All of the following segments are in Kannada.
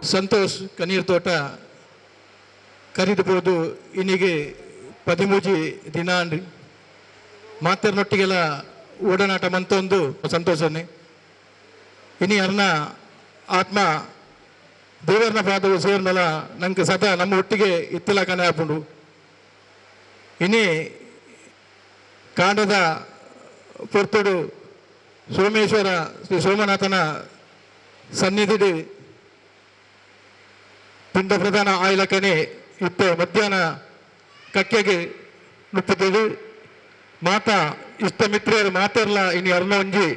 ಸಂತೋಷ್ ಕಣ್ಣೀರ್ ತೋಟ ಕರೀಬಹುದು ಇನ್ನಿಗೆ 13 ದಿನ ಅಂಡ್ರಿ ಮಾತರ್ನೊಟ್ಟಿಗೆಲ್ಲ ಓಡನಾಟ ಮಂತೊಂದು ಸಂತೋಷನೇ ಇನಿ ಅರ್ನ ಆತ್ಮ ದೇವರನ ಪಾದವು ಸೇರ್ನಲ್ಲ ನಂಗೆ ಸದಾ ನಮ್ಮ ಒಟ್ಟಿಗೆ ಇತ್ತಿಲ ಕನೆ ಹಾಕೊಂಡು ಇನಿ ಕಾಂಡದ ಪೊರ್ತುಡು ಸೋಮೇಶ್ವರ ಶ್ರೀ ಸೋಮನಾಥನ ಸನ್ನಿಧಿ ಪಿಂಡ ಪ್ರಧಾನ ಆಯ್ಲಕನೆ ಇತ್ತೆ ಮಧ್ಯಾಹ್ನ ಕಕ್ಕೆಗೆ ನುಪ್ಪುತ್ತದೆ ಮಾತ ಇಷ್ಟ ಮಿತ್ರರು ಮಾತಾಡಲ ಇನಿ ಅರ್ನ ಒಂಜಿ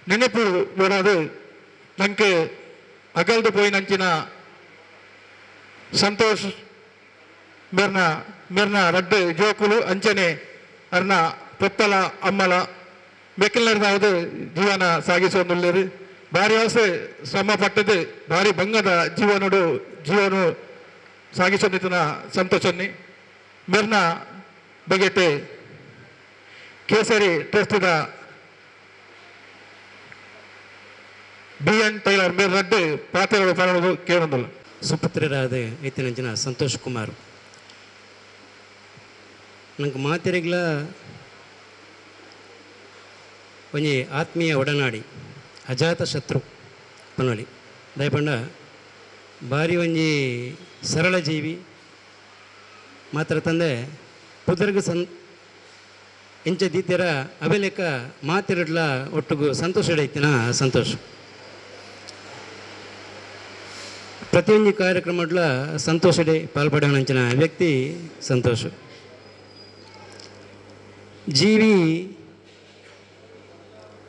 ನೆನಪು ಬರೋದು ನಂಗೆ ಅಗಲ್ದು ಪೋಯಿನಂಚಿನ ಸಂತೋಷ್ ಮೇರ್ನ ರಡ್ಡು ಜೋಕುಲು ಅಂಚನೆ ಅರ್ನ ಪೊತ್ತಲ ಅಮ್ಮಲ ಬೆಕ್ಕಲ್ನರ್ದಾವುದು ಜೀವನ ಸಾಗಿಸೋನುಳ್ಳರು ಭಾರಿ ಆಸೆ ಶ್ರಮ ಪಟ್ಟದು ಭಾರಿ ಭಂಗದ ಜೀವನ ಸಾಗಿಸೋದಿನ ಸಂತೋಷನ್ನಿ ಮೇರ್ನ ಬಗೆಟೆ ಕೇಸರಿ ಟ್ರಸ್ಟ್ದ BN ಟೈಲರ್ ಮೇರ್ ರಡ್ಡು ಪಾತ್ರಗಳು ಕಾಣುವುದು ಕೇಳೋದಿಲ್ಲ ಸುಪುತ್ರರಾದ ಐತಿನಂಚಿನ ಸಂತೋಷ್ ಕುಮಾರ್ ನಂಗೆ ಮಾತಿರೆಗ್ಲ ಒಂಜಿ ಆತ್ಮೀಯ ಒಡನಾಡಿ ಅಜಾತ ಶತ್ರು ಪನೊಲಿ ದಯಪಂಡ ಭಾರಿ ಒಂಜಿ ಸರಳ ಜೀವಿ ಮಾತ್ರ ತಂದೆ ಪುದರ್ಗ ಎಂಚ ದೀತ್ಯರ ಅವೆಲೆಕ್ಕ ಮಾತಿರಡ್ಲ ಒಟ್ಟಿಗೂ ಸಂತೋಷ ಇಡೈತಿನ ಸಂತೋಷ ಪ್ರತಿಯೊಂದು ಕಾರ್ಯಕ್ರಮಡ್ಲ ಸಂತೋಷಡೆ ಪಾಲ್ಪಡೋಣಂಚಿನ ವ್ಯಕ್ತಿ ಸಂತೋಷ ಜೀವಿ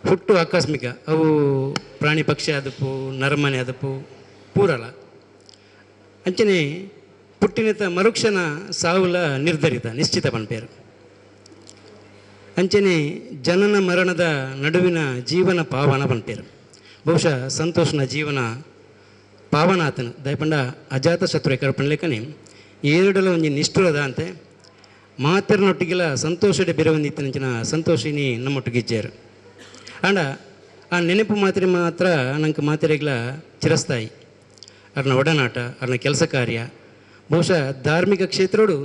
ಹುಟ್ಟು ಆಕಸ್ಮಿಕ ಅವು ಪ್ರಾಣಿ ಪಕ್ಷಿ ಆದಪ್ಪು ನರಮನೆ ಆದಪ್ಪು ಪೂರಲ ಅಂಚನೆ ಪುಟ್ಟಿನತ ಮರುಕ್ಷಣ ಸಾವುಲ ನಿರ್ಧರಿತ ನಿಶ್ಚಿತ ಪನ್ಪೇರು ಅಂಚನೆ ಜನನ ಮರಣದ ನಡುವಿನ ಜೀವನ ಪಾವನ ಪನ್ಪೇರು ಬಹುಶಃ ಸಂತೋಷನ ಜೀವನ ಪಾವನಾತನು ದಯಪಂಡ ಅಜಾತ ಶತ್ರು ಕರ್ಪಣಲೆಕ್ಕನೆ ಏರಡಲ ಒಂಜಿ ನಿಷ್ಠುರದ ಅಂತೆ ಮಾತರನೊಟ್ಟಿಗೆಲ್ಲ ಸಂತೋಷಡೆ ಬೆರವಂದಿತ್ತನಂಚಿನ ಸಂತೋಷಿನಿ ನಮ್ಮೊಟ್ಟಿಗಿಜ್ಜೇರು ಅಂಡ ಆ ನೆನಪು ಮಾತ್ರ ನಂಗೆ ಮಾತೆರೆಗ್ಲ ಚಿರಸ್ಥಾಯಿ ಅವ್ರನ್ನ ಒಡನಾಟ ಅವ್ರನ್ನ ಕೆಲಸ ಕಾರ್ಯ ಬಹುಶಃ ಧಾರ್ಮಿಕ ಕ್ಷೇತ್ರಡು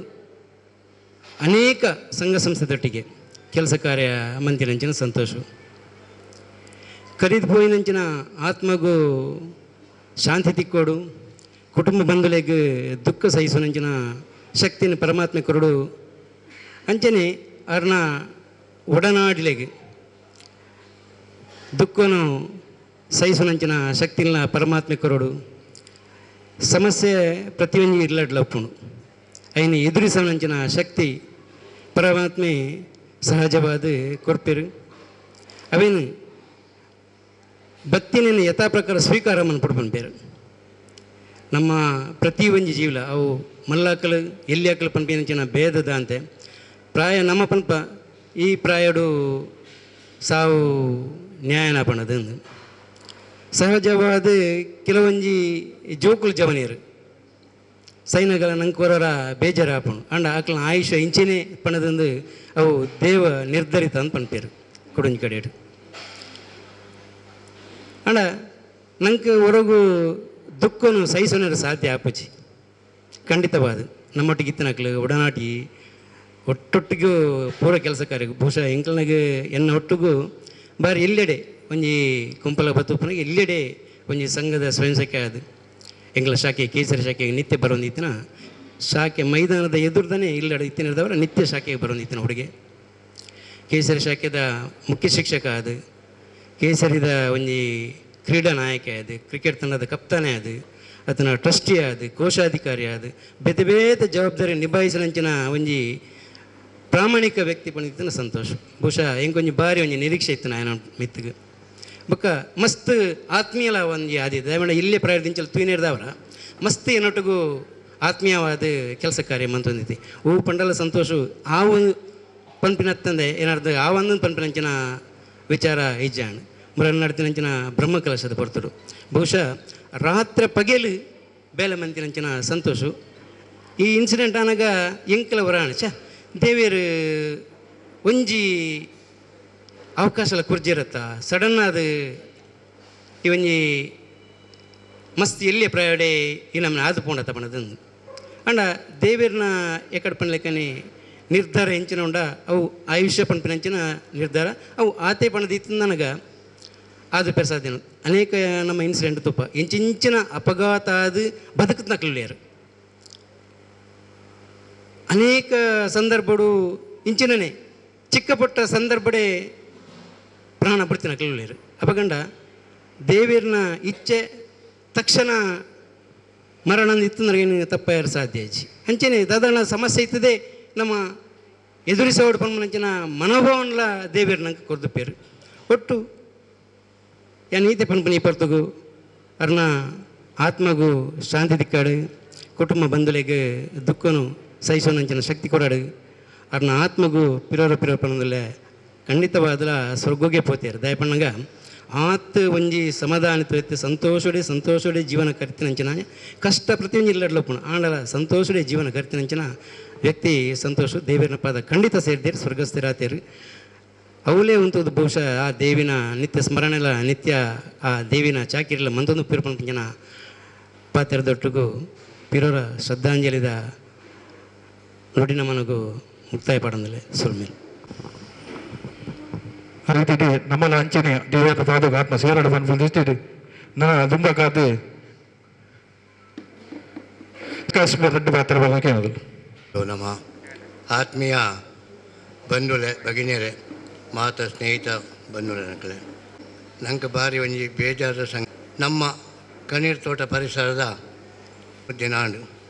ಅನೇಕ ಸಂಘ ಸಂಸ್ಥೆದೊಟ್ಟಿಗೆ ಕೆಲಸ ಕಾರ್ಯ ಮಂತಿನಂಚಿನ ಸಂತೋಷ ಕರೀದು ಪೋಯಿನಂಚಿನ ಆತ್ಮಗೂ ಶಾಂತಿ ತಿಕ್ಕೋಡು ಕುಟುಂಬ ಬಂಧುಲೆಗೆ ದುಃಖ ಸಹಿಸುನಂಚಿನ ಶಕ್ತಿನ ಪರಮಾತ್ಮೆ ಕೊರಡು ಅಂಚನೆ ಅವ್ರನ್ನ ಒಡನಾಡಿಲೆಗೆ ದುಃಖನು ಸಹಿಸುನಂಚಿನ ಶಕ್ತಿನ ಪರಮಾತ್ಮೆ ಕೊರಡು ಸಮಸ್ಯೆ ಪ್ರತಿಯೊಂದು ಇರ್ಲಾಡ್ಲಪ್ಪುಣು ಅಯ್ಯನ ಎದುರಿಸೋನಂಚಿನ ಶಕ್ತಿ ಪರಮಾತ್ಮೆ ಸಹಜವಾದ ಕೊರ್ಪೆರು ಅವೇನು ಭಕ್ತಿನ ಯಥಾ ಪ್ರಕಾರ ಸ್ವೀಕಾರ ಮನ್ಪಡು ಪನ್ಪೇರು ನಮ್ಮ ಪ್ರತಿಯೊಂದು ಜೀವಲ ಅವು ಮಲ್ಲಾಕಲು ಎಲ್ಲಿಯಾಕಲು ಪನ್ಪೇನಂಚಿನ ಭೇದದ ಅಂತೆ ಪ್ರಾಯ ನಮ್ಮ ಪನ್ಪ ಈ ಪ್ರಾಯಡು ಸಾವು ನ್ಯಾಯನ ಪಣದು ಸಹಜವಾದ ಕೆಲವೊಂಜಿ ಜೋಕುಲು ಜವನಿಯರು ಸೈನಗಳ ನಂಕೊರರ ಬೇಜಾರಾಪಣು ಅಂಡ ಆಕಲ ಆಯುಷ ಇಂಚೆನೆ ಪಣದಂದು ಅವು ದೇವ ನಿರ್ಧರಿತ ಅಂತ ಪನ್ಪೇರು ಕೊಡಂಜಿ ಕಡೆಡು ಅಂಡ ನಂಗೆ ಹೊರಗು ದುಃಖನು ಸಹಿಸೋನರ ಸಾಧ್ಯ ಆಪಚ್ಚಿ ಖಂಡಿತವಾದ ನಮ್ಮೊಟ್ಟಿಗೆ ಇತ್ತನಕ್ಲು ಒಡನಾಟಿ ಒಟ್ಟೊಟ್ಟಿಗೂ ಪೂರ ಕೆಲಸ ಕಾರ್ಯ ಬಹುಶಃ ಎಂಕಲ್ನಾಗ ಎನ್ನ ಒಟ್ಟಿಗೂ ಬಾರಿ ಎಲ್ಲೆಡೆ ಒಂಜಿ ಕುಂಪಲ ಬತ್ತುಪ್ಪನಾಗ ಎಲ್ಲೆಡೆ ಒಂಜಿ ಸಂಘದ ಸ್ವಯಂ ಸೇವಕ ಅದು ಎಂಗ್ಲ ಶಾಖೆ ಕೇಸರಿ ಶಾಖೆಗೆ ನಿತ್ಯ ಬರೋಂದಿತ್ತಿನ ಶಾಖೆ ಮೈದಾನದ ಎದುರ್ದಾನೆ ಇಲ್ಲಡೆ ಇತ್ತಿನದವರ ನಿತ್ಯ ಶಾಖೆಗೆ ಬರೋಂದಿತ್ತಿನ ಹುಡುಗೆ ಕೇಸರಿ ಶಾಖೆದ ಮುಖ್ಯ ಶಿಕ್ಷಕ ಅದು ಕೇಸರಿದ ಒಂಜಿ ಕ್ರೀಡಾ ನಾಯಕ ಅದು ಕ್ರಿಕೆಟ್ ತಂಡದ ಕಪ್ತಾನೆ ಅದು ಆತನ ಟ್ರಸ್ಟಿ ಅದು ಕೋಶಾಧಿಕಾರಿ ಅದು ಬೇತೆ ಬೇತೆ ಜವಾಬ್ದಾರಿ ನಿಭಾಯಿಸಲಂಚಿನ ಒಂಜಿ ಪ್ರಾಮಾಣಿಕ ವ್ಯಕ್ತಿ ಪಂಡಿತನ ಸಂತೋಷ ಬಹುಶಃ ಹೆಂಗೊಂಜಿ ಭಾರಿ ಒಂಜಿ ನಿರೀಕ್ಷೆ ಇತ್ತು ನಾನು ಮಿತ್ತಿಗೆ ಬೊಕ್ಕ ಮಸ್ತ್ ಆತ್ಮೀಯಲ ಒಂಜಿ ಆದಿದೆ ದಯಮಾಡ ಇಲ್ಲೇ ಪ್ರಾಯದಿಂಚಲು ತೂಯಿನೇರ್ದವರ ಮಸ್ತ್ ಏನೊಟ್ಟಿಗೂ ಆತ್ಮೀಯವಾದ ಕೆಲಸ ಕಾರ್ಯ ಮಂತೊಂದಿತಿ ಹೂ ಪಂಡಲ ಸಂತೋಷ ಆವು ಪನ್ಪಿನತ್ತಂದೆ ಏನಾರ್ದ ಆ ಒಂದು ಪನ್ಪಿನಂಚಿನ ವಿಚಾರ ಇಜ್ಜಾಣ ಮುರನ್ ನಡ್ತಿನಂಚಿನ ಬ್ರಹ್ಮಕಲಶದ ಹೊರತರು ಬಹುಶಃ ರಾತ್ರಿ ಪಗೇಲು ಬೇಲೆ ಮಂತಿನಂಚಿನ ಸಂತೋಷ ಈ ಇನ್ಸಿಡೆಂಟ್ ಆನಾಗ ಎಂಕಲ ವರಾಣ ದೇವೇರು ಒಂಜಿ ಅವಕಾಶ ಕುರ್ಜಿರತ್ತ ಸಡನ್ ಅದು ಈ ಒಂಜಿ ಮಸ್ತ್ ಎಲ್ಲಿ ಪ್ರಯಾಡೆ ಈ ನಮ್ಮನ್ನ ಆದು ಪೋಂಡ ತಪಣದಂದು ಅಂಡ ದೇವೇರ್ನ ಎಕಡೆ ಪಣ್ಲೆಕ್ಕನೆ ನಿರ್ಧಾರ ಹೆಂಚಿನ ಉಂಡ ಅವು ಆಯುಷ್ಯ ಪಂಪಿನಂಚಿನ ನಿರ್ಧಾರ ಅವು ಆತೆ ಪಣದಿತ್ತು ನನಗೆ ಅದು ಪೆರ್ಸಾದೇನು ಅನೇಕ ನಮ್ಮ ಇನ್ಸಿಡೆಂಟ್ ತುಪ್ಪ ಇಂಚಿಂಚಿನ ಅಪಘಾತ ಅದು ಬದುಕದ ನಕಲಿಯರು ಅನೇಕ ಸಂದರ್ಭಗಳು ಇಂಚಿನೇ ಚಿಕ್ಕ ಪುಟ್ಟ ಸಂದರ್ಭಡೆ ಪ್ರಾಣ ಬಿಡ್ತಿ ನಕಲಿಯರು ಅಪಗಂಡ ದೇವೇರ್ನ ಇಚ್ಛೆ ತಕ್ಷಣ ಮರಣ ಇತ್ತು ನನಗೇನು ತಪ್ಪಾಯರು ಸಾಧ್ಯ ಆಜಿ ಅಂಚೆನೆ ದಾದಾನ ಸಮಸ್ಯೆ ಇರ್ತದೆ ನಮ್ಮ ಎದುರಿಸೋಡು ಪನ್ಮಂಚಿನ ಮನೋಭಾವನ್ಲ ದೇವೇರು ನಂಗೆ ಕೊರ್ದುಪೇರು ಒಟ್ಟು ನೀತಿ ಪನ್ಪನಿ ಪರ್ತಗು ಅರ್ನ ಆತ್ಮಗೂ ಶಾಂತಿ ದಿಕ್ಕಾಡು ಕುಟುಂಬ ಬಂಧುಲೆಗೆ ದುಃಖನು ಸಹಿಸೋನಂಚಿನ ಶಕ್ತಿ ಕೊಡಾಡು ಅರ್ನ ಆತ್ಮಗೂ ಪಿರೋರ ಪನ್ನದಲ್ಲೇ ಖಂಡಿತವಾದಲ ಸ್ವರ್ಗೋಗೆ ಪೋತಿಯಾರು ದಯಪಣ್ಣಂಗ ಆತ್ ಒಂಜಿ ಸಮಾಧಾನಿತ ಸಂತೋಷಡೆ ಜೀವನ ಕರಿತಿನಂಚಿನ ಕಷ್ಟ ಪ್ರತಿಯೊಂದು ಇಲ್ಲಡ್ಲಪ್ಪಣ ಆಂಡಲ ಸಂತೋಷಡೆ ಜೀವನ ಕರಿತಿನಂಚಿನ ವ್ಯಕ್ತಿ ಸಂತೋಷ ದೇವಿನ ಪಾದ ಖಂಡಿತ ಸೇರಿದೇರು ಸ್ವರ್ಗಸ್ಥಿರಾತೇರು ಅವಲೇ ಉಂಟು ಬಹುಶಃ ಆ ದೇವಿನ ನಿತ್ಯ ಸ್ಮರಣೆಲ್ಲ ನಿತ್ಯ ಆ ದೇವಿನ ಚಾಕಿರಿಲ್ಲ ಮಂದೊಂದು ಪಿರುಪಂಜನ ಪಾತೆರದೊಟ್ಟಿಗೂ ಪಿರೋರ ಶ್ರದ್ಧಾಂಜಲಿದ ನುಡಿನ ಮನಗೂ ಮುಕ್ತಾಯ ಪಡಂದಲೇ ಸುಲ್ಮೇಲೆ ರೀತಿ ನಮ್ಮಲ್ಲ ಅಂಚನೆ ದೇವರ ಪಾದಕ ಆತ್ಮ ಸೇರಾಡ ಬಂದು ನಾ ದುಂಬ ಕಾದು ಕಾಶ್ಮೀರ ರೆಡ್ಡು ಪಾತ್ರ ಬಗ್ಗೆ ನಮ್ಮ ಆತ್ಮೀಯ ಬಂಧುಲೆ ಭಗಿನಿಯರೇ ಮಾತ ಸ್ನೇಹಿತ ಬಂಧುಲೆ ನಕಲೆ ನಂಗೆ ಭಾರಿ ಒಂಜಿ ಬೇಜಾರದ ನಮ್ಮ ಕಣ್ಣೀರು ತೋಟ ಪರಿಸರದ ದಿನಾಂಡು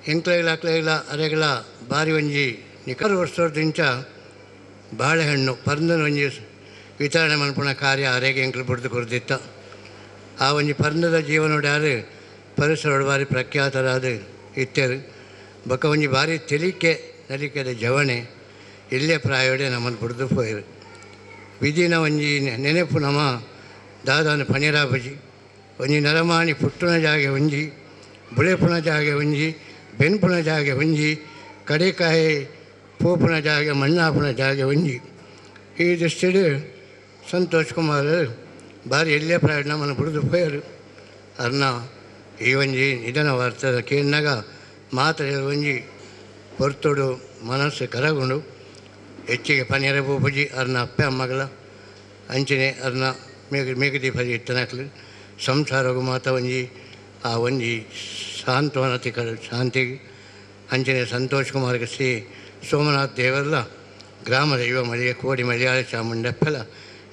ಎಂಕ್ಲೈಲ ಅಕ್ಲೈಲ ಅರೆಗಳ ಭಾರಿ ಒಂಜಿ ನಿಖರ ವರ್ಷದಿಂದ ಬಾಳೆಹಣ್ಣು ಪರ್ಂದನ ಒಂಜಿ ವಿತರಣೆ ಮನ್ಪುಣ ಕಾರ್ಯ ಅರೆಗೆ ಎಂಕ್ಲು ಬಿಡ್ದು ಕೊಡ್ದಿತ್ತ ಆ ಒಂಜಿ ಪರ್ಂದದ ಜೀವನೋಡ್ಯಾರು ಪರಿಸರ ಭಾರಿ ಪ್ರಖ್ಯಾತರಾದ ಇತ್ತರು ಬೊಕ್ಕ ಒಂಜಿ ಭಾರಿ ತೆಲಿಕೆ ನಲಿಕೆದ ಜವಣೆ ಇಲ್ಲೇ ಪ್ರಾಯೋಡೆ ನಮ್ಮನ್ನು ಬಿಡ್ದು ಪೋಯರು ವಿಧಿನ ಒಂಜಿ ನೆನಪು ನಮ್ಮ ದಾದಾನ ಪಣಿರಾಬಜಿ ಒಂಜಿ ನರಮಾಣಿ ಪುಟ್ಟುನ ಜಾಗೆ ಒಂಜಿ ಬುಳೆಪುಣ ಜಾಗೆ ಒಂಜಿ ಬೆನ್ಪುಣ ಜಾಗೆ ಒಂಜಿ ಕಡೆಕಾಯಿ ಪೋಪುನ ಜಾಗೆ ಮಣ್ಣಾಪುನ ಜಾಗೆ ಒಂಜಿ ಈ ದೃಷ್ಟಿಡು ಸಂತೋಷ್ ಕುಮಾರ್ ಭಾರಿ ಎಲ್ಲೇ ಪ್ರಾಯ ನಮ್ಮನ್ನು ಬಿಡ್ದು ಪೋಯರು ಅರ್ನ ಈ ಒಂಜಿ ನಿಧನ ವಾರ್ತೆ ಕೇಳಿನಾಗ ಮಾತ್ರ ಒಂಜಿ ಹೊರ್ತೊಡು ಮನಸ್ಸು ಕರಗೊಂಡು ಹೆಚ್ಚಿಗೆ ಪನಿಯರ ಪೂಪುಜಿ ಅರ್ನ ಅಪ್ಪೆ ಅಮ್ಮಗಳ ಅಂಚನೆ ಅರ್ನ ಮೇಗದಿ ಪದಿ ಇತ್ತನಕ್ಲು ಸಂಸಾರಗೂ ಮಾತ ಒಂಜಿ ಆ ಒಂಜಿ ಸಾಂತ್ವನ ತಿಕ್ಕಲು ಶಾಂತಿಗೆ ಅಂಚನೆ ಸಂತೋಷ್ ಕುಮಾರ್ಗೆ ಶ್ರೀ ಸೋಮನಾಥ್ ದೇವರಲ್ಲ ಗ್ರಾಮ ದೈವ ಮಳಿಗೆ ಕೋಡಿ ಮಲಯಾಳ ಚಾಮುಂಡಪ್ಪಲ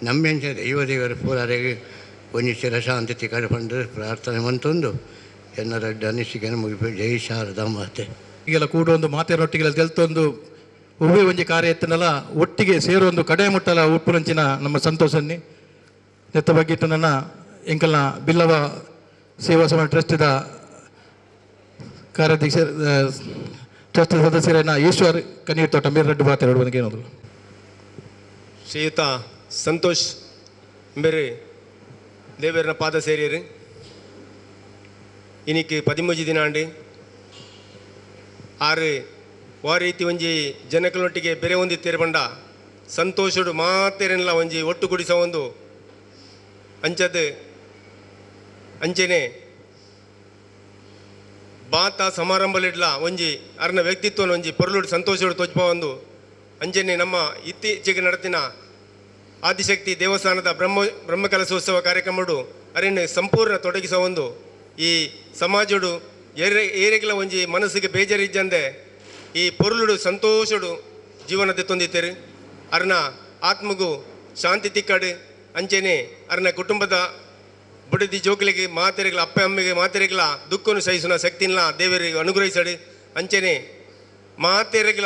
ನಮ್ಮೆಂಚಿನ ದೈವ ದೇವರ ಪೂರರೆಗೆ ಒಂಜಿ ಚಿರಶಾಂತಿ ತಿಕ್ಕಲು ಪಂಡು ಪ್ರಾರ್ಥನೆ ಮಂತೊಂದು ಎನ್ನರಡ್ಡ ಅನಿಸಿಕೆಯನ್ನು ಮುಗಿಪು ಜೈ ಶಾರದಾ ಮಾತೆ ಈಗೆಲ್ಲ ಕೂಡ ಒಂದು ಮಾತೆರೊಟ್ಟಿಗೆಲ್ಲ ತೆಲ್ತೊಂದು ಉರುವೆ ಒಂಜಿ ಕಾರ್ಯ ಎತ್ತನಲ್ಲ ಒಟ್ಟಿಗೆ ಸೇರೊಂದು ಕಡೆ ಮುಟ್ಟಲ ಉಪ್ಪುನಂಚಿನ ನಮ್ಮ ಸಂತೋಷನ್ನಿ ನೆತ್ತ ಬಗ್ಗೆ ನನ್ನ ಎಂಕಲ್ನ ಬಿಲ್ಲವ ಸೇವಾ ಸಮಾಜ ಟ್ರಸ್ಟಿದ ಕಾರ್ಯಾಧ್ಯಕ್ಷ ಟ್ರಸ್ಟ್ ಸದಸ್ಯರನ್ನ ಈಶ್ವರ್ ಕಣ್ಣೀರು ತೋಟ ಮೇರೆ ರೆಡ್ಡು ಮಾತಾಡೋದಕ್ಕೆ ಏನದು ಶ್ರೀಯುತ ಸಂತೋಷ್ ಬೇರೆ ದೇವೇರನ ಪಾದ ಸೇರಿಯರು இன்னைக்கு 13 ದಿನಾಂಡು ಆರು ಆ ರೀತಿ ಒಂಜಿ ಜನಗಳೊಟ್ಟಿಗೆ ಬೆರೆ ಹೊಂದಿತ್ತೇರು ಬಂಡ ಸಂತೋಷಡು ಮಾತೇರೆಲ್ಲ ಒಂಜಿ ಒಟ್ಟುಗೂಡಿಸ ಒಂದು ಅಂಚದು ಅಂಚೆನೆ ಬಾತ ಸಮಾರಂಭಲಿಡ್ಲ ಒಂಜಿ ಅರ್ನ ವ್ಯಕ್ತಿತ್ವನ ಒಂಜಿ ಪೊರ್ಲುಡು ಸಂತೋಷಡು ತೋಜ್ಪ ಒಂದು ಅಂಚೆನೆ ನಮ್ಮ ಇತ್ತೀಚೆಗೆ ನಡೆದಿನ ಆದಿಶಕ್ತಿ ದೇವಸ್ಥಾನದ ಬ್ರಹ್ಮಕಲಶೋತ್ಸವ ಕಾರ್ಯಕ್ರಮಡು ಅರಿನ ಸಂಪೂರ್ಣ ತೊಡಗಿಸ ಒಂದು ಈ ಸಮಾಜಡು ಏರೆಗಿಲ ಒಂಜಿ ಮನಸ್ಸಿಗೆ ಬೇಜಾರಿಜ್ಜಂದೆ ಈ ಪೊರ್ಲುಡು ಸಂತೋಷಡು ಜೀವನದ ತೊಂದಿತ್ತೇರು ಅರ್ನ ಆತ್ಮಗೂ ಶಾಂತಿ ತಿಕ್ಕಡು ಅಂಚೆನೆ ಅರ್ನ ಕುಟುಂಬದ ಬುಡದಿ ಜೋಕಲಿಗೆ ಮಾತೆರೆಗಳ ಅಪ್ಪ ಅಮ್ಮೆಗೆ ಮಾತೆರೆಗಳ ದುಃಖನು ಸಹಿಸುನ ಶಕ್ತಿನ ದೇವರಿಗೆ ಅನುಗ್ರಹಿಸಡು ಅಂಚೆನೆ ಮಾತೆರೆಗಳ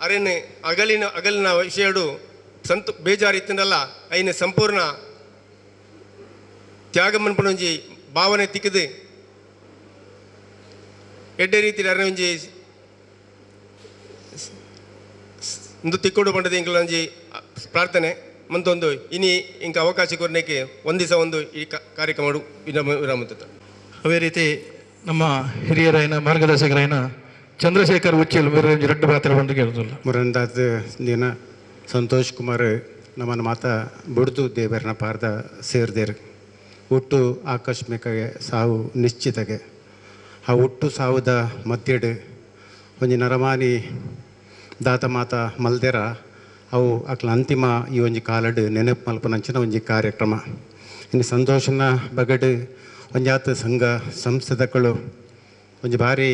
ಅರೆನ ಅಗಲಿನ ವಿಷಯಡು ಬೇಜಾರಿತ್ತನಲ್ಲ ಐನ ಸಂಪೂರ್ಣ ತ್ಯಾಗ ಮನ್ಪುಣೊಂಜಿ ಭಾವನೆ ತಿಕ್ಕದು ಎಡ್ಡೆ ರೀತಿ ಅರ್ನ ಒಂಜಿ ಒಂದು ತಿಕ್ಕೋಡು ಪಂಡದ ಇಂಕಲೊಂಜಿ ಪ್ರಾರ್ಥನೆ ಮಂತೊಂದು ಇನಿ ಇಂಕ ಅವಕಾಶ ಕೊರನೆಗೆ ಒಂದಿಸ ಒಂದು ಈ ಕಾರ್ಯಕ್ರಮ ವಿರಾಮುತ್ತ ಅದೇ ರೀತಿ ನಮ್ಮ ಹಿರಿಯರಾಯನ ಮಾರ್ಗದರ್ಶಕರಾಯನ ಚಂದ್ರಶೇಖರ್ ಉಚ್ಚಲ್ ಮೇರೆ ರೆಡ್ಡು ಮಾತ್ರ ಬಂದು ಕೇಳಿದ್ರಲ್ಲ ಮುರಂದಾದ ದಿನ ಸಂತೋಷ್ ಕುಮಾರ್ ನಮ್ಮನ್ನು ಮಾತ ಬಿಡ್ದು ದೇವರನ ಪಾರ್ದ ಸೇರಿದೇರು ಹುಟ್ಟು ಆಕಸ್ಮಿಕಗೆ ಸಾವು ನಿಶ್ಚಿತಗೆ ಆ ಹುಟ್ಟು ಸಾವುದ ಮಧ್ಯೆಡು ಒಂಜಿ ನರಮಾನಿ ದಾತ ಮಾತ ಮಲ್ದೆರ ಅವು ಅಕ್ಲ ಅಂತಿಮ ಈ ಒಂಜಿ ಕಾಲಡ್ ನೆನಪು ಮಲ್ಪನಂಚಿನ ಒಂಜಿ ಕಾರ್ಯಕ್ರಮ. ಇನ್ನು ಸಂತೋಷನ ಬಗಡು ಒಂಜಾತ ಸಂಘ ಸಂಸ್ಥೆಗಳು ಒಂಜಿ ಭಾರಿ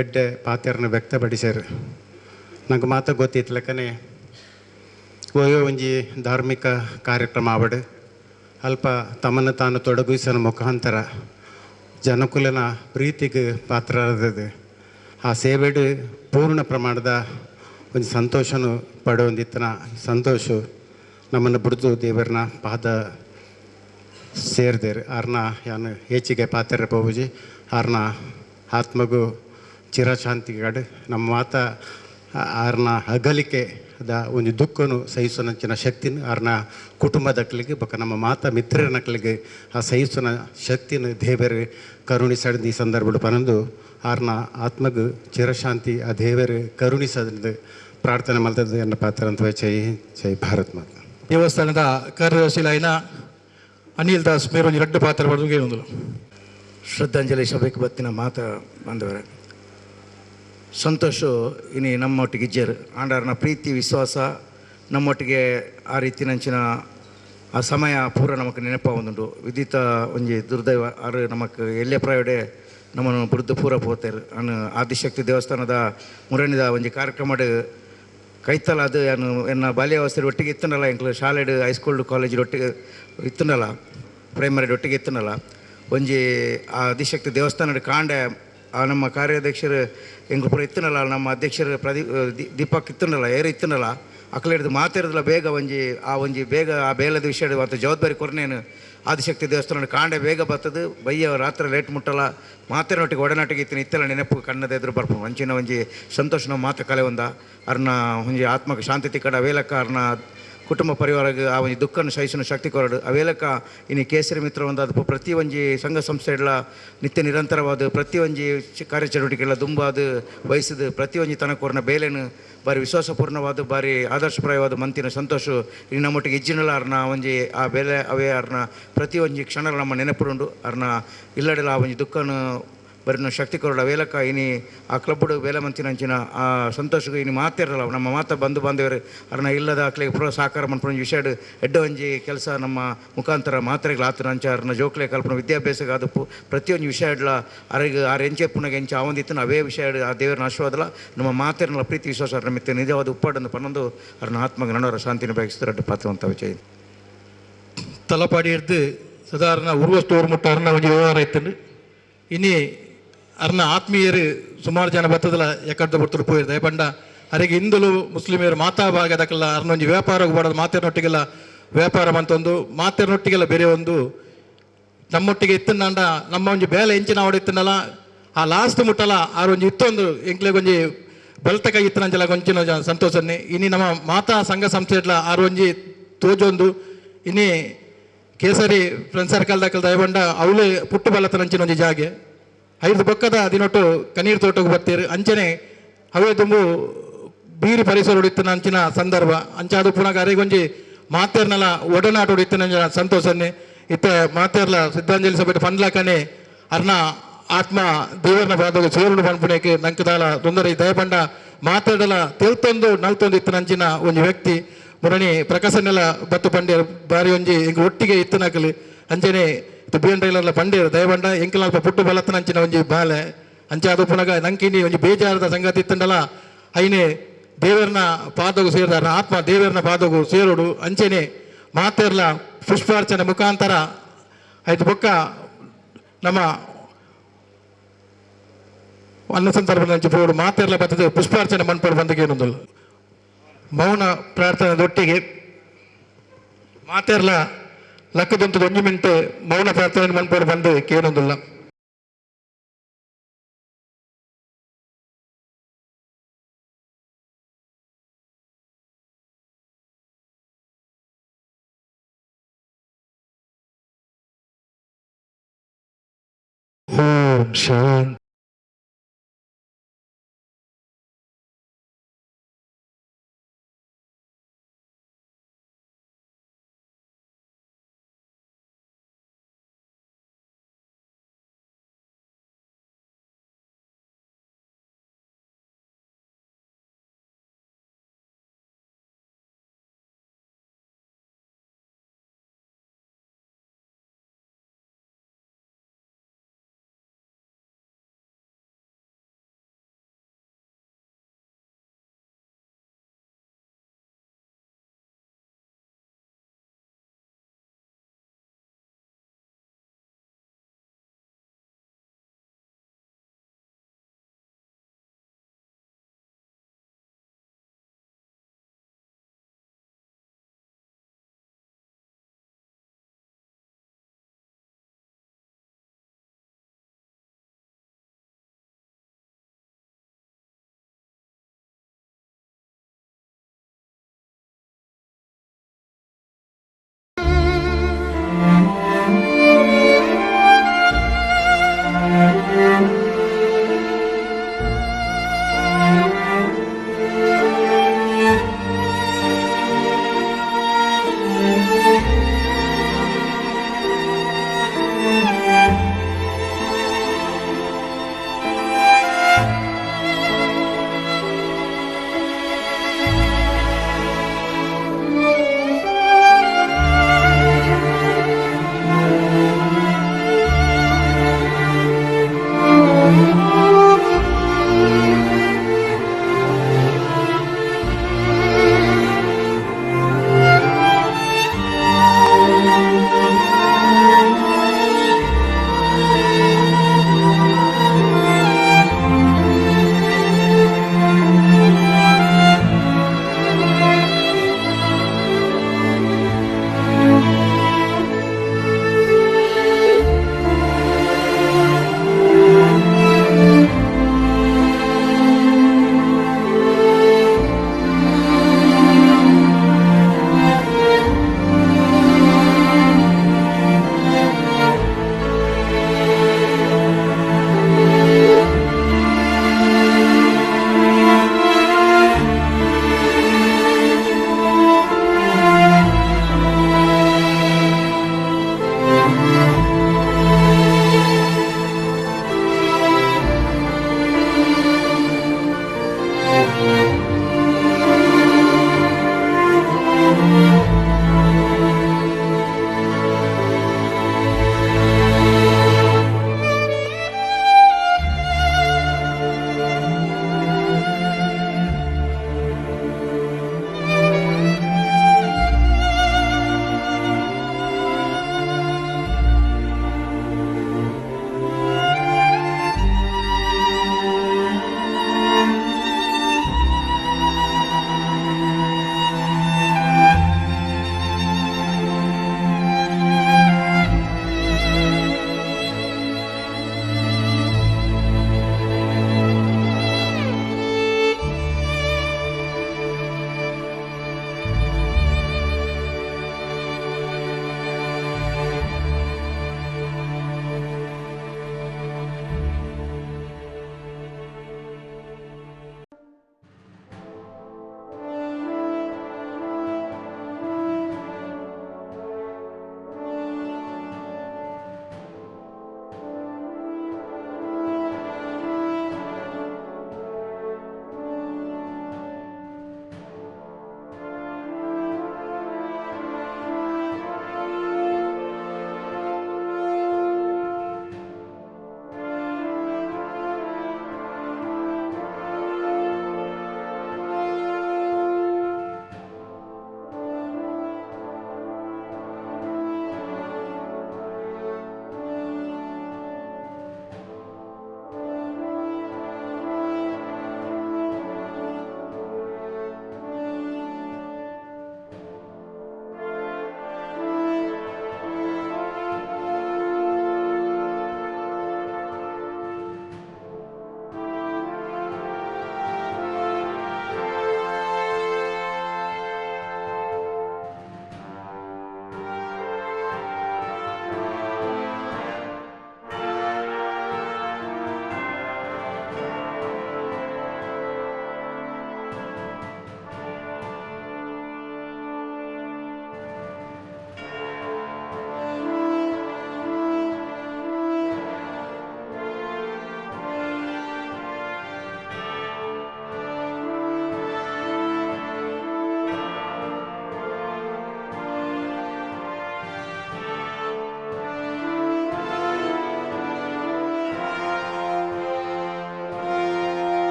ಎಡ್ಡೆ ಪಾತ್ರನ ವ್ಯಕ್ತಪಡಿಸ್ಯಾರು. ನಂಗೆ ಮಾತ ಗೊತ್ತಿತ್ತು ಲೆಕ್ಕನೆ ಓಯೋ ಒಂಜಿ ಧಾರ್ಮಿಕ ಕಾರ್ಯಕ್ರಮ ಆವಡು ಅಲ್ಪ ತಮ್ಮನ್ನು ತಾನು ತೊಡಗಿಸೋ ಮುಖಾಂತರ ಜನಕುಲನ ಪ್ರೀತಿಗೆ ಪಾತ್ರರಾದದು ಆ ಸೇವೆಡು ಪೂರ್ಣ ಪ್ರಮಾಣದ ಒಂದು ಸಂತೋಷನು ಪಡೆಯೊಂದಿತ್ತನ ಸಂತೋಷ ನಮ್ಮನ್ನು ಬಿಡ್ದು ದೇವರನ್ನ ಪಾದ ಸೇರಿದೇರು ಆರ್ನ ಯಾನು ಹೆಚ್ಚಿಗೆ ಪಾತ್ರ ಪೋಜಿ ಆರ್ನ ಆತ್ಮಗೂ ಚಿರಶಾಂತಿಗಾಡು ನಮ್ಮ ಮಾತ ಆರ್ನ ಅಗಲಿಕೆ ಅದ ಒಂದು ದುಃಖನು ಸಹಿಸೋನಂಚಿನ ಶಕ್ತಿನ ಆರ್ನ ಕುಟುಂಬದಕ್ಲಿಗೆ ಬೊಕ್ಕ ನಮ್ಮ ಮಾತ ಮಿತ್ರನಕ್ಲಿಗೆ ಆ ಸಹಿಸೋನ ಶಕ್ತಿನ ದೇವರು ಕರುಣಿಸಡ್ದು ಈ ಸಂದರ್ಭ ಪನಂದು ಆರ್ನ ಆತ್ಮಗೂ ಚಿರಶಾಂತಿ ಆ ದೇವರು ಕರುಣಿಸದು ಪ್ರಾರ್ಥನೆ ಮಾಡ್ತದ್ದು ಎನ್ನ ಪಾತ್ರ ಅಂತ ಜೈ ಜೈ ಭಾರತ್ ಮಾತ. ದೇವಸ್ಥಾನದ ಕಾರ್ಯದರ್ಶಿಲಾಯಿನ ಅನಿಲ್ ದಾಸ್ ಮೇರು ಒಂಜಿ ರಡ್ಡು ಪಾತ್ರ ಪಡೆದು ಏನೊಂದು ಶ್ರದ್ಧಾಂಜಲಿ ಸಭೆಗೆ ಬತ್ತಿನ ಮಾತ ಬಂದವರೆ ಸಂತೋಷ ಇನಿ ನಮ್ಮೊಟ್ಟಿಗೆ ಇಜ್ಜರು ಆಂಡಾರ್ನ ಪ್ರೀತಿ ವಿಶ್ವಾಸ ನಮ್ಮೊಟ್ಟಿಗೆ ಆ ರೀತಿ ನಂಚಿನ ಆ ಸಮಯ ಪೂರ ನಮಗೆ ನೆನಪ ಒಂದುಂಟು ವಿದಿತ ಒಂಜಿ ದುರ್ದೈವ ಆರು ನಮಕ್ ಎಲ್ಲೇ ಪ್ರಾಯಡೆ ನಮ್ಮನ್ನು ಬುಡ್ದು ಪೂರ ಪೋತೇರು ಅನ್ನು ಆದಿಶಕ್ತಿ ದೇವಸ್ಥಾನದ ಮುರಣಿದ ಒಂಜಿ ಕಾರ್ಯಕ್ರಮಡ್ ಕೈತಲ್ಲ ಅದು ಏನು ಎನ್ನ ಬಾಲ್ಯಾವಸ್ಥೆ ಒಟ್ಟಿಗೆ ಇತ್ತನಲ್ಲ ಎಂಕ್ಲು ಶಾಲೆಡ್ ಹೈಸ್ಕೂಲ್ ಕಾಲೇಜ್ ಒಟ್ಟಿಗೆ ಇತ್ತನಲ್ಲ ಪ್ರೈಮರಿ ಒಟ್ಟಿಗೆ ಇತ್ತನಲ್ಲ ಒಂಜಿ ಆ ಆದಿಶಕ್ತಿ ದೇವಸ್ಥಾನದ ಕಾಂಡೆ ಆ ನಮ್ಮ ಕಾರ್ಯಾಧ್ಯಕ್ಷರು ಎಂಗ್ಲು ಪೂರ ಇತ್ತನಲ್ಲ ನಮ್ಮ ಅಧ್ಯಕ್ಷರು ದೀಪಕ್ ಇತ್ತನಲ್ಲ ಏರು ಇತ್ತನಲ್ಲ ಅಕಲೆ ಹಿಡಿದು ಮಾತಾಡಿದ್ಲ ಬೇಗ ಒಂಜಿ ಬೇಗ ಆ ಬೇಲದ ವಿಷಯ ಮತ್ತು ಜವಾಬ್ದಾರಿ ಕೊರನೇನು ಆದಿಶಕ್ತಿ ದೇವಸ್ಥಾನ ಕಾಂಡೆ ಬೇಗ ಬರ್ತದೆ ಬಯ್ಯ ರಾತ್ರಿ ಲೇಟ್ ಮುಟ್ಟಲ್ಲ ಮಾತೇನೊಟ್ಟಿಗೆ ಒಡನಾಟಿಗೆ ಇತ್ತಿನ ಇತ್ತೆಲ್ಲ ನೆನಪು ಕಣ್ಣದ ಎದುರು ಬರ್ಪು ಅಂಚಿನ ಒಂಜಿ ಸಂತೋಷ ನಾವು ಮಾತು ಕಲೆ ಒಂದ ಅರ್ನ ಒಂಜಿ ಆತ್ಮಕ್ಕೆ ಶಾಂತಿ ತಿಕ್ಕಡ ಅವೇಲಕ್ಕ ಅರ್ನ ಕುಟುಂಬ ಪರಿವಾರಕ್ಕೆ ಆ ಒಂಜಿ ದುಃಖನ ಸಹಿಸನ ಶಕ್ತಿ ಕೊರಡು ಅವೇಲಕ್ಕ ಇನ್ನು ಕೇಸರಿ ಮಿತ್ರ ಒಂದಾದ ಪ್ರತಿ ಒಂಜಿ ಸಂಘ ಸಂಸ್ಥೆಗಳ ನಿತ್ಯ ನಿರಂತರವಾದ ಪ್ರತಿ ಒಂಜಿ ಕಾರ್ಯಚಟುವಟಿಕೆಗಳ ದುಂಬಾದ ವಹಿಸಿದ ಪ್ರತಿ ಒಂಜಿ ತನಕೊರ್ನ ಬೇಲೆನು ಬಾರಿ ವಿಶ್ವಾಸಪೂರ್ಣವಾದ ಬಾರಿ ಆದರ್ಶಪ್ರಾಯವಾದ ಮಂತಿನ ಸಂತೋಷ ಇನ್ನು ನಮ್ಮೊಟ್ಟಿಗೆ ಇಜ್ಜಿನಲ್ಲ ಅರ್ನ ಒಂಜಿ ಆ ಬೇಲೆ ಅವೇ ಅರ್ನ ಪ್ರತಿ ಒಂಜಿ ಕ್ಷಣ ನಮ್ಮ ನೆನಪುಂಡು ಅರ್ನ ಇಲ್ಲಡೆಲ್ಲ ಆ ಒಂಜಿ ದುಃಖನ ಬರೀ ಶಕ್ತಿ ಕೊರಡ ವೇಲಕ್ಕ ಇನಿ ಆ ಕ್ಲಬ್ಡು ಬೇಲೆ ಮಂತಿನಂಚಿನ ಆ ಸಂತೋಷಕ್ಕೆ ಇನ್ನು ಮಾತಿರಲ್ಲ ನಮ್ಮ ಮಾತ ಬಂಧು ಬಾಂಧವರು ಅರ್ನ ಇಲ್ಲದ ಅಕ್ಲೆಗೆ ಪೂರ ಸಹಕಾರ ಮನ್ಪುಣ ವಿಷಯ ಎಡ್ಡ ಒಂಜಿ ಕೆಲಸ ನಮ್ಮ ಮುಖಾಂತರ ಮಾತ್ರೆಗಳು ಆತನ ಅಂಚ ಅರ್ನ ಜೋಕ್ಲೆ ಕಲ್ಪನ ವಿದ್ಯಾಭ್ಯಾಸಕ್ಕೆ ಅದು ಪ್ರತಿಯೊಂದು ವಿಷಯ ಇಡ್ಲ ಅರಿಗೆ ಆ ಎಂಚೆ ಪುನಗೆ ಎಂಚ ಆವಂದಿತ್ತು ಅವೇ ವಿಷಯ ಆ ದೇವರನ್ನ ಆಶೀರ್ವಾದಲ್ಲ ನಮ್ಮ ಮಾತಿರಲ್ಲ ಪ್ರೀತಿ ವಿಶ್ವಾಸ ಅರ್ನ ಮಿತ್ತ ನಿಜವಾದ ಉಪ್ಪಾಡನ್ನು ಪನ್ನೊಂದು ಅರ್ನ ಆತ್ಮಗೆ ನನ್ನವರ ಶಾಂತಿನ ಬಯಸಿದ್ರೆ ಅಡ್ಡ ಪಾತ್ರವಂತ ವಿಷಯ ತಲಪಾಡಿ ಹಿಡ್ದು ಸಾಧಾರಣ ಉರ್ವಸ್ತು ಓರ್ಮುಟ್ಟ ಅರ್ನ ಒಂಜಿ ವ್ಯವಹಾರ ಇತ್ತು ಇನಿ ಅರ್ನ ಆತ್ಮೀಯರು ಸುಮಾರು ಜನ ಬತ್ತದಲ್ಲ ಯಾಕಡ್ದ ಬರ್ತರು ಪೋಯಿರ್ದೆ ಪಂಡ ಅರೆಗೆ ಹಿಂದಲು ಮುಸ್ಲಿಮರು ಮಾತಾ ಭಾಗದಕ್ಕೆಲ್ಲ ಅರ್ನೊಂಜಿ ವ್ಯಾಪಾರ ಬಾಡೋದು ಮಾತೇನೊಟ್ಟಿಗೆಲ್ಲ ವ್ಯಾಪಾರ ಮಂತೊಂದು ಮಾತೇನೊಟ್ಟಿಗೆಲ್ಲ ಬೇರೆ ಒಂದು ನಮ್ಮೊಟ್ಟಿಗೆ ಇತ್ತಂಡ ನಮ್ಮ ಒಂಜಿ ಬೇಲೆ ಎಂಚಿನ ಹೊಡಿತ್ತನಲ್ಲ ಆ ಲಾಸ್ಟ್ ಮುಟ್ಟಲ್ಲ ಆರೊಂಜಿ ಇತ್ತೊಂದು ಎಂಕ್ಲೆಗೊಂಜಿ ಬಲ್ತ ಕೈ ಇತ್ತನಂಚಲ ಕೊಂಚಿನ ಸಂತೋಷನ್ನೇ ಇನಿ ನಮ್ಮ ಮಾತಾ ಸಂಘ ಸಂಸ್ಥೆಡ್ಲ ಆರೊಂಜಿ ತೋಜೊಂದು ಇನ್ನಿ ಕೇಸರಿ ಫ್ರೆಂಡ್ ಸರ್ಕಲ್ದಾಕಲ್ ದಯಬಂಡ ಅವಳು ಪುಟ್ಟು ಬಲತನಂಚಿನ ಒಂಜಿ ಜಾಗೆ ಐದು ಪಕ್ಕದ ದಿನೊಟ್ಟು ಕಣ್ಣೀರು ತೋಟಕ್ಕೆ ಬರ್ತೀರಿ ಅಂಚನೆ ಅವೇ ತುಂಬು ಬೀರಿ ಪರಿಸರ ಹೊಡಿತನ ಅಂಚಿನ ಸಂದರ್ಭ ಅಂಚ ಅದು ಪುನಃ ಅರೆಗೊಂಜಿ ಮಾತೇರ್ನಲ್ಲ ಒಡನಾಟ ಹೊಡಿತನ ಸಂತೋಷನ್ನೇ ಇತ್ತ ಮಾತೇರ್ಲ ಶ್ರದ್ಧಾಂಜಲಿ ಸಭೆ ಪಂಡ್ಲಾಕನೆ ಅರ್ನ ಆತ್ಮ ದೇವರನ ಬಾದೋಗ ಸೇರುಡು ಪನ್ಪುಣಕ್ಕೆ ನಂಕದಾಲ ತೊಂದರೆ ದಯಪಂಡ ಮಾತಾಡಲ ತೆಲ್ತೊಂದು ನಲ್ತೊಂದು ಇತ್ತನಂಚಿನ ಒಂದು ವ್ಯಕ್ತಿ ಮುರಣಿ ಪ್ರಕಾಶನೆಲ್ಲ ಬತ್ತು ಪಂಡ್ಯ ಬಾರಿ ಒಂಜಿ ಹಿಂಗೆ ಒಟ್ಟಿಗೆ ಇತ್ತನಕಲಿ ಅಂಚನೆ ಬಿಎನ್ ರೈಲರ್ಲ ಪಂಡೇರು ದಯಬಂಡ ಎಂಕಲ್ಪ ಪುಟ್ಟು ಬಲತ್ತನಂಚಿನ ಒಂಜಿ ಬಾಲೆ ಅಂಚೆ ಅದು ಪುನಗ ನಂಕಿನಿ ಒಂಜಿ ಬೇಜಾರದ ಸಂಗತಿ ಇತ್ತಂಡಲ್ಲ ಐನೆ ದೇವರನ ಪಾದಗು ಸೇರಿದ ಆತ್ಮ ದೇವರನ ಪಾದಗು ಸೇರೋಡು ಅಂಚೆನೆ ಮಾತೇರ್ಲ ಪುಷ್ಪಾರ್ಚನೆ ಮುಖಾಂತರ ಐದು ಬೊಕ್ಕ ನಮ್ಮ ಅನ್ನ ಸಂದರ್ಭದ ಅಂಚೆ ಪೋಡು ಮಾತೇರ್ಲ ಬರ್ತದೆ ಪುಷ್ಪಾರ್ಚನೆ ಮನ್ಪಡು ಬಂದಕ್ಕೆ ಏನೊಂದು ಮೌನ ಪ್ರಾರ್ಥನೆದೊಟ್ಟಿಗೆ ಮಾತೇರ್ಲ ಲಕ್ಕದೊಂದು 1 ಮಿನಿಟ್ ಮೌನ ಪ್ರಾರ್ಥನೆ ಮನ್ಪಡು ಬಂದು ಕೇಳೊಂದಿಲ್ಲ. ಓಂ ಶಾಂತಿ.